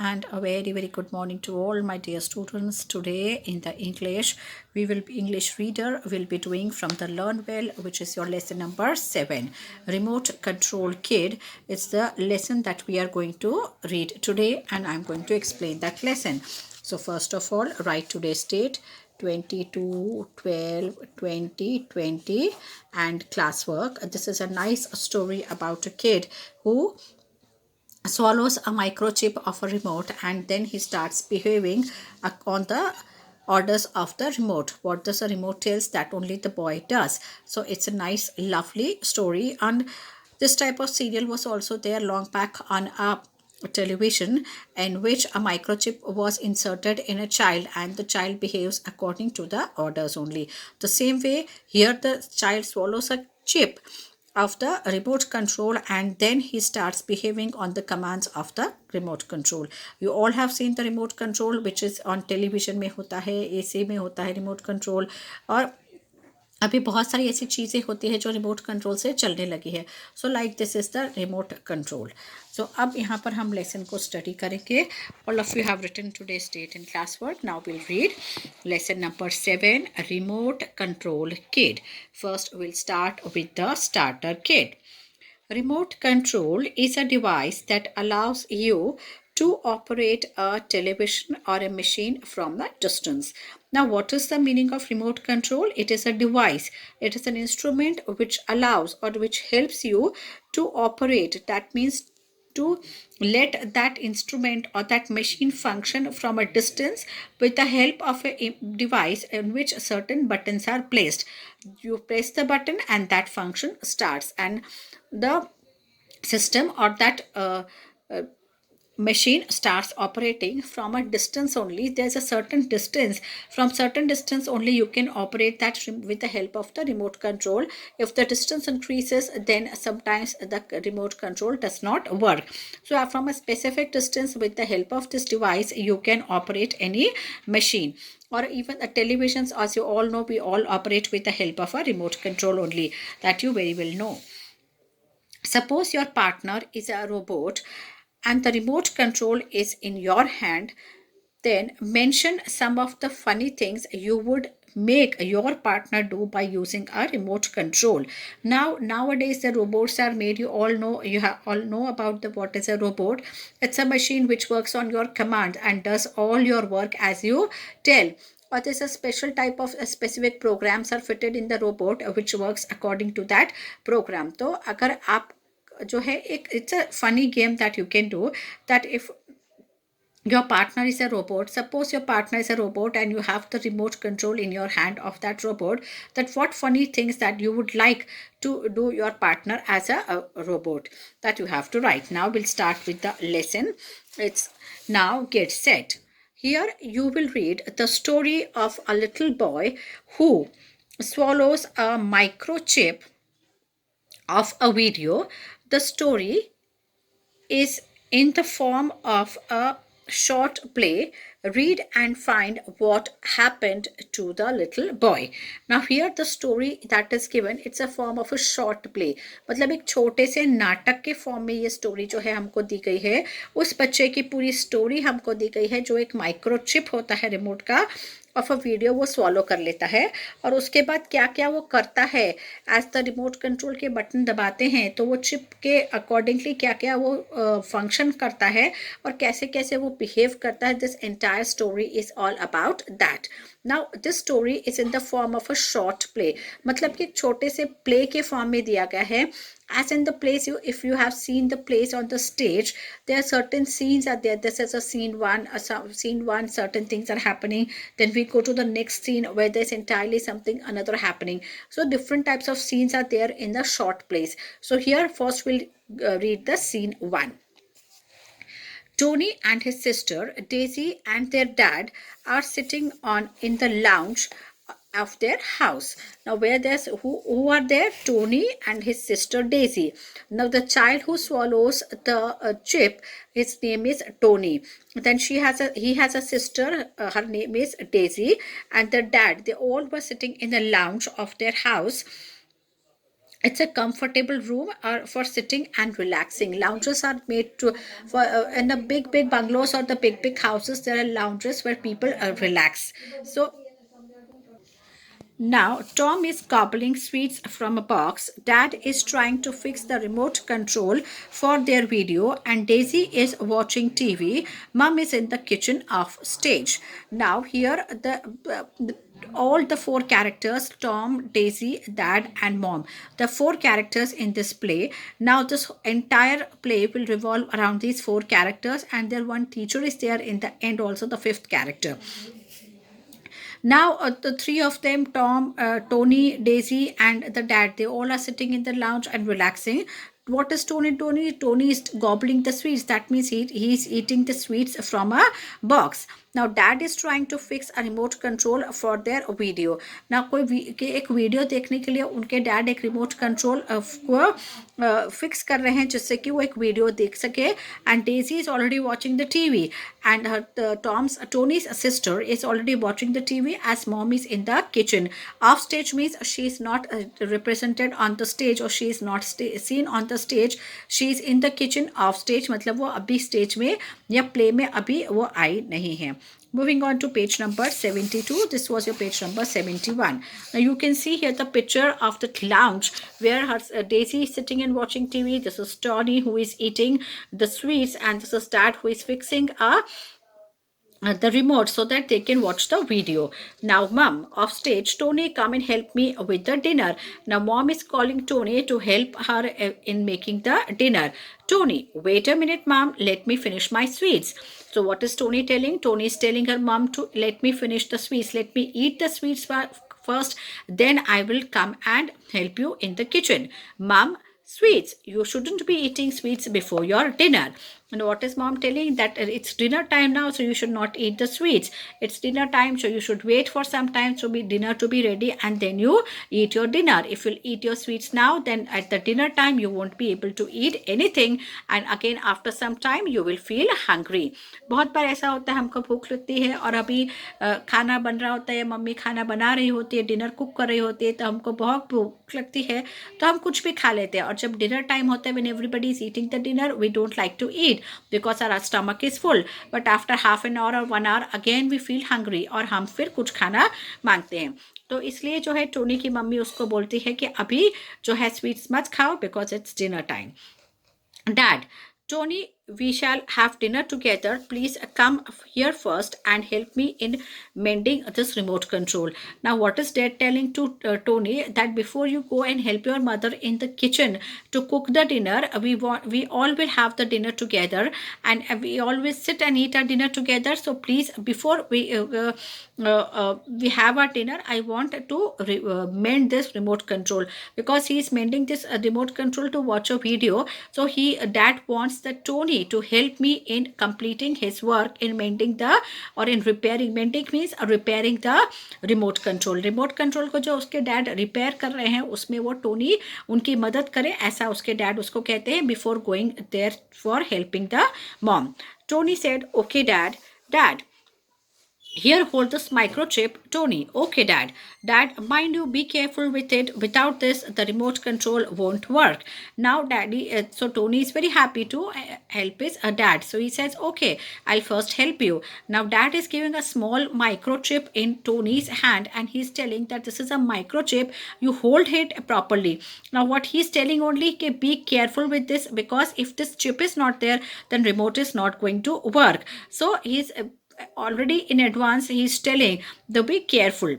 and a very good morning to all my dear students. Today in the English reader will be doing from the Learn Well, which is your lesson number 7, Remote Control Kid. It's the lesson that we are going to read today, and I'm going to explain that lesson. So first of all, write today's date, 22/12/2020, and classwork. This is a nice story about a kid who swallows a microchip of a remote, and then he starts behaving on the orders of the remote. What does the remote tells, that only the boy does. So it's a nice lovely story, and this type of serial was also there long back on a television, in which a microchip was inserted in a child and the child behaves according to the orders only. The same way here, the child swallows a chip of the remote control, and then he starts behaving on the commands of the remote control. You all have seen the remote control, which is on television में होता है, AC में होता है remote control, और अभी बहुत सारी ऐसी चीज़ें होती है जो रिमोट कंट्रोल से चलने लगी है. So like this is the remote control. So अब यहाँ पर हम लेसन को स्टडी करेंगे. All of you have written today's date in class work. Now will read lesson number 7, remote control kid. First will start with the starter kid. Remote control is a device that allows you to operate a television or a machine from a distance. Now, what is the meaning of remote control? It is a device. It is an instrument which allows or which helps you to operate. That means to let that instrument or that machine function from a distance with the help of a device in which certain buttons are placed. You press the button and that function starts, and the system or that machine starts operating from a distance only. There's a certain distance. From certain distance only you can operate that with the help of the remote control. If the distance increases, then sometimes the remote control does not work. So from a specific distance, with the help of this device, you can operate any machine. Or even the televisions, as you all know, we all operate with the help of a remote control only. That you very well know. Suppose your partner is a robot and the remote control is in your hand. Then mention some of the funny things you would make your partner do by using a remote control. Nowadays the robots are made. You all know, all know about the what is a robot. It's a machine which works on your command and does all your work as you tell. Or there's a special type of specific programs are fitted in the robot which works according to that program. तो अगर आप जो है एक, it's a funny game that you can do, that if your partner is a robot, suppose your partner is a robot and you have the remote control in your hand of that robot, that what funny things that you would like to do your partner as a robot, that you have to write. Now we'll start with the lesson. It's now get set. Here you will read the story of a little boy who swallows a microchip of a video. The story is in the form of a short play. Read and find what happened to the little boy. Now here the story that is given, it's a form of a short play. मतलब एक छोटे से नाटक के form में ये story जो है हमको दी गई है. उस बच्चे की पूरी स्टोरी हमको दी गई है जो एक माइक्रोचिप होता है रिमोट का ऑफ अ वीडियो, वो स्वॉलो कर लेता है. और उसके बाद क्या क्या वो करता है, एज द रिमोट कंट्रोल के बटन दबाते हैं तो वो चिप के अकॉर्डिंगली क्या क्या वो फंक्शन करता है और कैसे कैसे वो बिहेव करता है. This entire story is all about that. Now this story is in the form of a short play. मतलब कि एक छोटे से प्ले के फॉर्म में दिया गया है. As in the plays, if you have seen the plays on the stage, there are certain scenes are there. This is a scene one, certain things are happening. Then we go to the next scene where there's entirely something another happening. So different types of scenes are there in the short plays. So here first we'll read the scene 1. Tony and his sister Daisy and their dad are sitting in the lounge of their house. Now where there's who are there? Tony and his sister Daisy. Now the child who swallows the chip, his name is Tony. Then he has a sister, her name is Daisy, and their dad, they all were sitting in the lounge of their house It's a comfortable room for sitting and relaxing. Lounges are made to for in the big bungalows or the big houses. There are lounges where people relax. So now, Tom is gobbling sweets from a box. Dad is trying to fix the remote control for their video, and Daisy is watching TV. Mom is in the kitchen off stage. Now, here all the four characters, Tom, Daisy, Dad, and Mom, the four characters in this play. Now, this entire play will revolve around these four characters, and their one teacher is there in the end, also the fifth character. Now, the three of them, Tom, Tony, Daisy, and the dad, they all are sitting in the lounge and relaxing. What is Tony? Tony is gobbling the sweets. That means he's eating the sweets from a box. Now, dad is trying to fix a remote control for their video. Now, एक video देखने के लिए उनके dad एक remote control को fix कर रहे हैं जिससे कि वो एक वीडियो देख सके. And Daisy is already watching the TV and Tony's sister is already watching the TV as mom is in the kitchen. Off stage means she is not represented on the stage, or she is not seen on the stage. She is in the kitchen. Off stage मतलब वो अभी stage में या play में अभी वो आई नहीं है. Moving on to page number 72. This was your page number 71. Now you can see here the picture of the lounge where Daisy is sitting and watching TV. This is Tony who is eating the sweets, and this is Dad who is fixing the remote so that they can watch the video. Now, mom, off stage, Tony, come and help me with the dinner. Now, mom is calling Tony to help her in making the dinner. Tony, wait a minute, mom, let me finish my sweets. So, what is Tony telling? Tony is telling her mom to let me finish the sweets. Let me eat the sweets first, then I will come and help you in the kitchen. Mom, sweets. You shouldn't be eating sweets before your dinner. And what is mom telling? That it's dinner time now, so you should not eat the sweets. It's dinner time, so you should wait for some time to be dinner to be ready, and then you eat your dinner. If you'll eat your sweets now, then at the dinner time you won't be able to eat anything, and again after some time you will feel hungry. बहुत बार ऐसा होता है, हमको भूख लगती है और अभी खाना बन रहा होता है, मम्मी खाना बना रही होती है, डिनर कुक कर रही होती है, तो हमको बहुत भूख लगती है तो हम कुछ भी खा लेते हैं. और जब डिनर टाइम होता है, when everybody is eating the dinner, we don't like to eat because our stomach is full. But after half an hour or 1 hour again we feel hungry और हम फिर कुछ खाना मांगते हैं. तो इसलिए जो है टोनी की मम्मी उसको बोलती है कि अभी जो है स्वीट्स मत खाओ because it's dinner time. Dad, Tony, we shall have dinner together. Please come here first and help me in mending this remote control. Now, what is Dad telling to Tony? That before you go and help your mother in the kitchen to cook the dinner, we all will have the dinner together, and we always sit and eat our dinner together. So please, before we have our dinner, I want to mend this remote control because he is mending this remote control to watch a video. So Dad wants that Tony to help me in completing his work in mending in repairing. Mending means repairing the remote control. Remote control को जो उसके dad repair कर रहे हैं उसमें वो Tony उनकी मदद करे, ऐसा उसके डैड उसको कहते हैं before going there for helping the mom. Tony said, okay dad, here, hold this microchip. Tony, okay, Dad. Dad, mind you, be careful with it. Without this, the remote control won't work. Now, Daddy, so Tony is very happy to help his dad. So he says, okay, I'll first help you. Now, Dad is giving a small microchip in Tony's hand, and he's telling that this is a microchip. You hold it properly. Now, what he's telling only, okay, be careful with this because if this chip is not there, then remote is not going to work. So he's already in advance he is telling to be careful.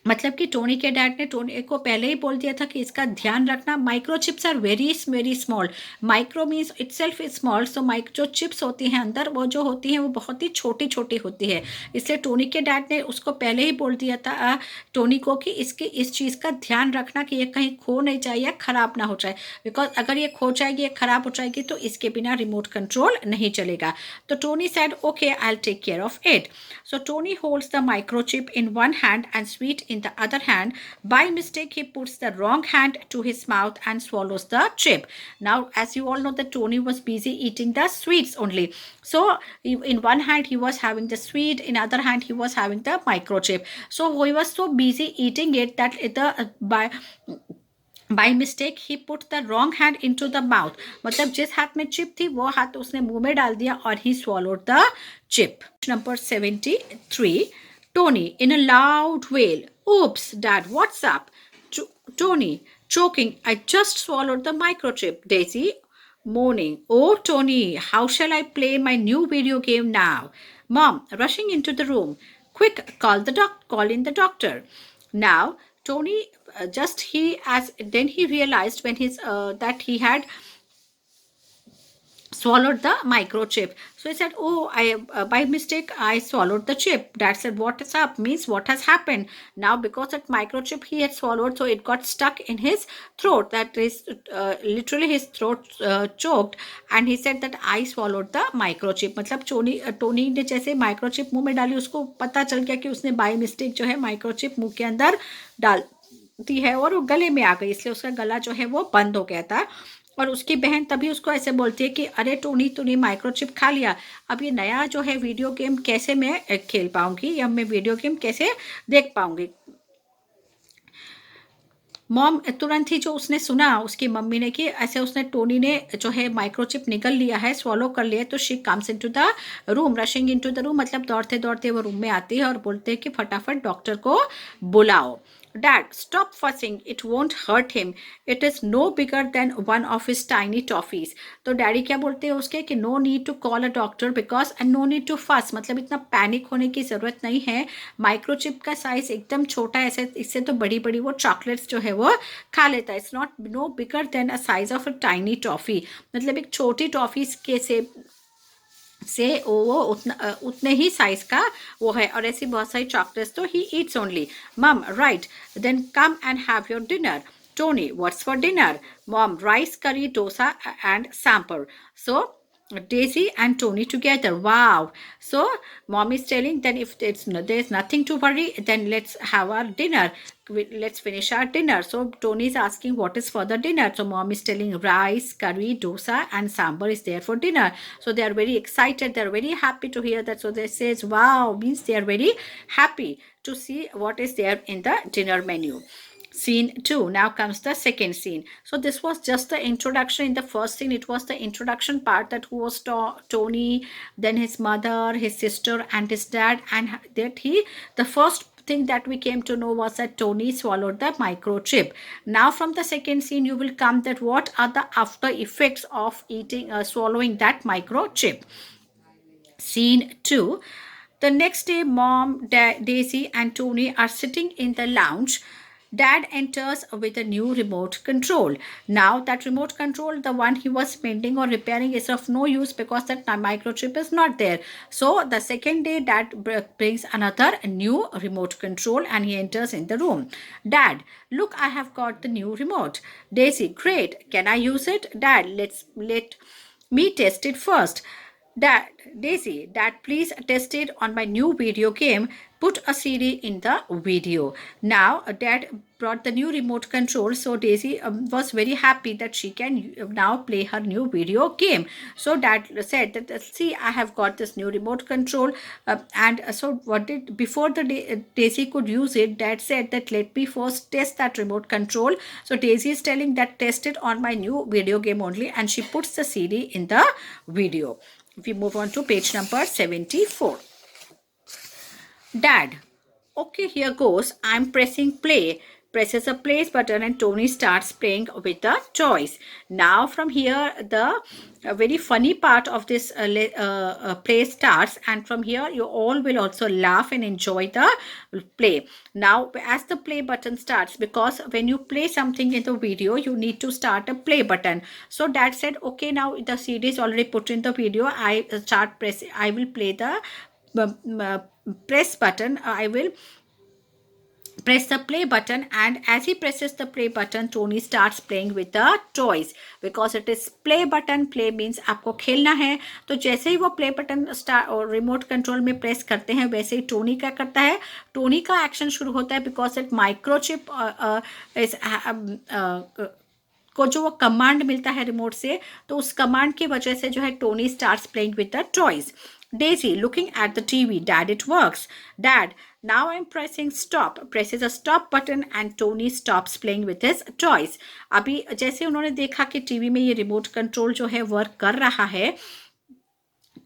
मतलब कि Tony के dad ने Tony को पहले ही बोल दिया था कि इसका ध्यान रखना. Microchips are very small. Micro means itself is small. So जो चिप्स होती हैं अंदर वो जो होती हैं वो बहुत ही छोटी छोटी होती है. इसलिए टोनी के डैड ने उसको पहले ही बोल दिया था टोनी को कि इस चीज़ का ध्यान रखना कि ये कहीं खो नहीं जाए या ख़राब ना हो जाए, बिकॉज अगर ये खो जाएगी या ख़राब हो जाएगी तो इसके बिना रिमोट कंट्रोल नहीं चलेगा. तो Tony said okay I will take care of it. So Tony holds the microchip in one hand and sweet in the other hand. By mistake, he puts the wrong hand to his mouth and swallows the chip. Now, as you all know, that Tony was busy eating the sweets only. So, in one hand, he was having the sweet. In other hand, he was having the microchip. So, he was so busy eating it that by mistake he put the wrong hand in to the mouth, मतलब जिस हाथ में chip थी वो हाथ उसने मुंह में डाल दिया और ही swallowed the chip. Number 73. Tony in a loud wail. Oops, Dad, what's up? Tony, choking. I just swallowed the microchip. Daisy, moaning. Oh, Tony, how shall I play my new video game now? Mom, rushing into the room. Quick, call in the doctor. Now, Tony just he as then he realized when his that he had swallowed the microchip. So he said, oh, I by mistake I swallowed the chip. Dad said, what is up? Means what has happened? Now because that microchip he had swallowed, so it got stuck in his throat. That is literally his throat choked, and he said that I swallowed the microchip. मतलब Tony ने जैसे microchip मुंह में डाली, उसको पता चल गया कि उसने बाय मिस्टेक जो है माइक्रोचिप मुंह के अंदर डाल दी है और वो गले में आ गई, इसलिए उसका गला जो है वो बंद हो गया था. और उसकी बहन तभी उसको ऐसे बोलती है कि अरे टोनी तूने माइक्रोचिप खा लिया, अब ये नया जो है वीडियो गेम कैसे मैं खेल पाऊंगी या मैं वीडियो गेम कैसे देख पाऊंगी. मॉम तुरंत ही जो उसने सुना उसकी मम्मी ने कि ऐसे उसने टोनी ने जो है माइक्रोचिप निगल लिया है, स्वॉलो कर लिया है, तो she comes into the room, rushing into the room, मतलब दौड़ते दौड़ते वो रूम में आती है और बोलते हैं कि फटाफट डॉक्टर को बुलाओ. Dad, stop fussing. It won't hurt him. It is no bigger than one of his tiny toffees. तो डैडी क्या बोलते हैं उसके कि no need to call a doctor because and no need to fuss, मतलब इतना पैनिक होने की ज़रूरत नहीं है. माइक्रोचिप का साइज एकदम छोटा है, ऐसे इससे तो बड़ी बड़ी वो चॉकलेट्स जो है वो खा लेता है. It's not no bigger than a size of a tiny toffee, मतलब एक छोटी टॉफ़ी के से वो उतने ही साइज का वो है. और ऐसी बहुत सारी चॉकलेट्स तो he eats only. Mm, right, then come and have your dinner. Tony, what's for dinner? Mom, rice, curry, dosa, and sambar. So Daisy and Tony together. Wow. So mom is telling then if there's nothing to worry, then let's have our dinner. Let's finish our dinner. So Tony is asking what is for the dinner. So mom is telling rice, curry, dosa, and sambar is there for dinner. So they are very excited. They're very happy to hear that. So they says, wow, means they are very happy to see what is there in the dinner menu. Scene 2. Now comes the second scene. So this was just the introduction. In the first scene, it was the introduction part, that who was Tony, then his mother, his sister, and his dad, and that the first thing that we came to know was that Tony swallowed the microchip. Now from the second scene, you will come that what are the after effects of swallowing that microchip. Scene 2. The next day, Mom, Daisy, and Tony are sitting in the lounge. Dad enters with a new remote control. Now that remote control, the one he was mending or repairing, is of no use because that microchip is not there. So the second day, Dad brings another new remote control and he enters in the room. Dad, look, I have got the new remote. Daisy, great. Can I use it? Dad, let me test it first. Daisy, Dad, please test it on my new video game. Put a CD in the video. Now, Dad brought the new remote control. So Daisy was very happy that she can now play her new video game. So Dad said that, see, I have got this new remote control. So before Daisy could use it, Dad said that let me first test that remote control. So Daisy is telling that test it on my new video game only, and she puts the CD in the video. We move on to page number 74. Dad, okay, here goes. I'm pressing play. Presses a play button and Tony starts playing with the toys. Now from here, the very funny part of this play starts, and from here you all will also laugh and enjoy the play. Now as the play button starts, because when you play something in the video, you need to start a play button. So Dad said, okay, now the CD is already put in the video. I will play the press button. I will press the play button, and as he presses the play button, Tony starts playing with the toys. Because it is play button, play means आपको खेलना है. तो जैसे ही वो play button और remote control में press करते हैं, वैसे ही टोनी क्या करता है, टोनी का एक्शन शुरू होता है. बिकॉज इट माइक्रोचिप को जो वो कमांड मिलता है रिमोट से, तो उस कमांड की वजह से जो है Tony starts playing with the toys. Daisy, looking at the TV. Dad, it works. Dad, now I'm pressing stop. Presses a stop button and Tony stops playing with his toys. अभी जैसे उन्होंने देखा कि टीवी में ये remote control जो है work कर रहा है,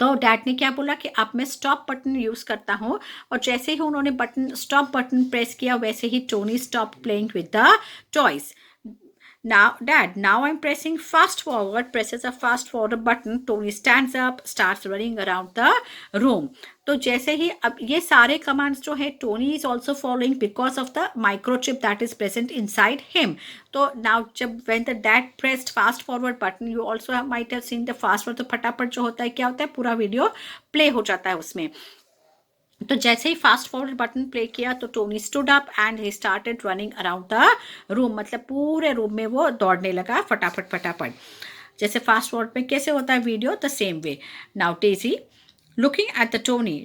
तो डैड ने क्या बोला कि अब मैं स्टॉप बटन यूज़ करता हूँ, और जैसे ही उन्होंने बटन स्टॉप बटन प्रेस किया वैसे ही Tony stop playing with the toys. Now, Dad, now I'm pressing fast forward, presses a fast forward button. Tony stands up, starts running around the room. तो जैसे ही अब ये सारे कमांड्स जो है Tony is also following because of the microchip that is present inside him. तो now जब when the dad pressed fast forward button, you also might have seen the fast forward, तो फटाफट जो होता है क्या होता है, पूरा वीडियो प्ले हो जाता है उसमें. तो जैसे ही फास्ट फॉरवर्ड बटन प्ले किया तो Tony stood up and he started running around the room. मतलब पूरे रूम में वो दौड़ने लगा फटाफट फटाफट. जैसे फास्ट फॉरवर्ड में कैसे होता है video, the same way. Now Daisy looking at the Tony.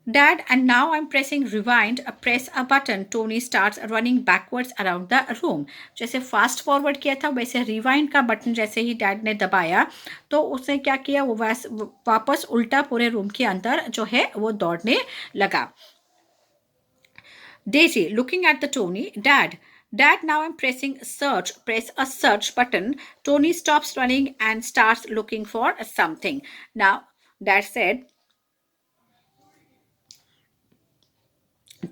Dad, and now I'm pressing rewind. Press a button. Tony starts running backwards around the room. जैसे फास्ट फॉरवर्ड किया था वैसे रिवाइंड का button जैसे ही डैड ने दबाया तो उसने क्या किया, वो वापस उल्टा पूरे रूम के अंदर जो है वो दौड़ने लगा. Daisy, looking at the Tony. Dad, now I'm pressing search. Press a search button. Tony stops running and starts looking for something. Now, Dad said,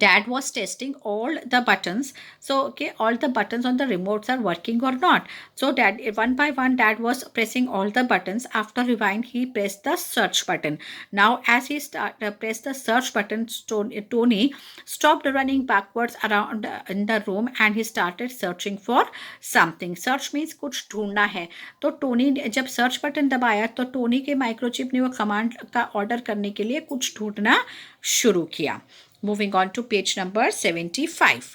Dad was testing all the buttons. So, okay, all the buttons on the remotes are working or not. So, Dad, one by one, Dad was pressing all the buttons. After rewind, he pressed the search button. Now, as he pressed the search button, Tony stopped running backwards around in the room and he started searching for something. Search means कुछ ढूंढना है. तो Tony जब search button दबाया तो Tony के microchip ने वो कमांड का ऑर्डर करने के लिए कुछ ढूंढना शुरू किया. Moving on to page number 75.